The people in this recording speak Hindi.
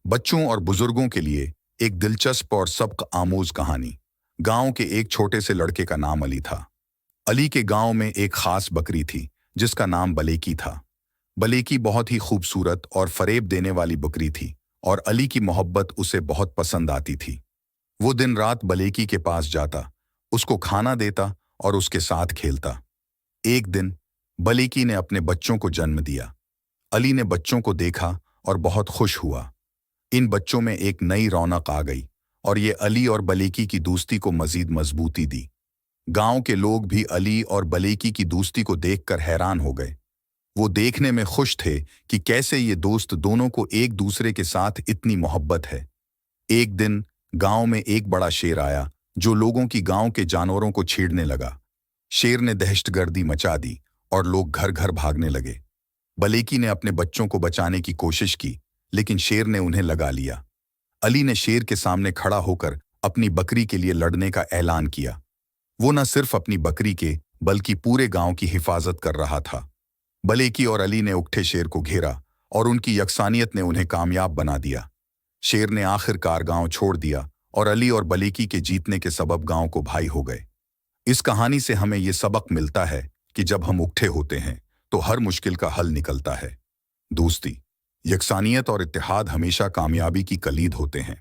बच्चों और बुजुर्गों के लिए एक दिलचस्प और सबक आमूज कहानी। गांव के एक छोटे से लड़के का नाम अली था। अली के गांव में एक खास बकरी थी जिसका नाम बलेकी था। बलेकी बहुत ही खूबसूरत और फरेब देने वाली बकरी थी और अली की मोहब्बत उसे बहुत पसंद आती थी। वो दिन रात बलेकी के पास जाता, उसको खाना देता और उसके साथ खेलता। एक दिन बलेकी ने अपने बच्चों को जन्म दिया। अली ने बच्चों को देखा और बहुत खुश हुआ। इन बच्चों में एक नई रौनक आ गई और ये अली और बलेकी की दोस्ती को मजीद मजबूती दी। गांव के लोग भी अली और बलेकी की दोस्ती को देखकर हैरान हो गए। वो देखने में खुश थे कि कैसे ये दोस्त दोनों को एक दूसरे के साथ इतनी मोहब्बत है। एक दिन गांव में एक बड़ा शेर आया जो लोगों की गांव के जानवरों को छेड़ने लगा। शेर ने दहशतगर्दी मचा दी और लोग घर घर भागने लगे। बलेकी ने अपने बच्चों को बचाने की कोशिश की, लेकिन शेर ने उन्हें लगा लिया। अली ने शेर के सामने खड़ा होकर अपनी बकरी के लिए लड़ने का ऐलान किया। वो न सिर्फ अपनी बकरी के बल्कि पूरे गांव की हिफाजत कर रहा था। बलेकी और अली ने उठे शेर को घेरा और उनकी यकसानियत ने उन्हें कामयाब बना दिया। शेर ने आखिरकार गांव छोड़ दिया और अली और बलेकी के जीतने के सबब गांव को भाई हो गए। इस कहानी से हमें ये सबक मिलता है कि जब हम इकट्ठे होते हैं तो हर मुश्किल का हल निकलता है। दोस्ती, यकसानियत और इत्तेहाद हमेशा कामयाबी की कलीद होते हैं।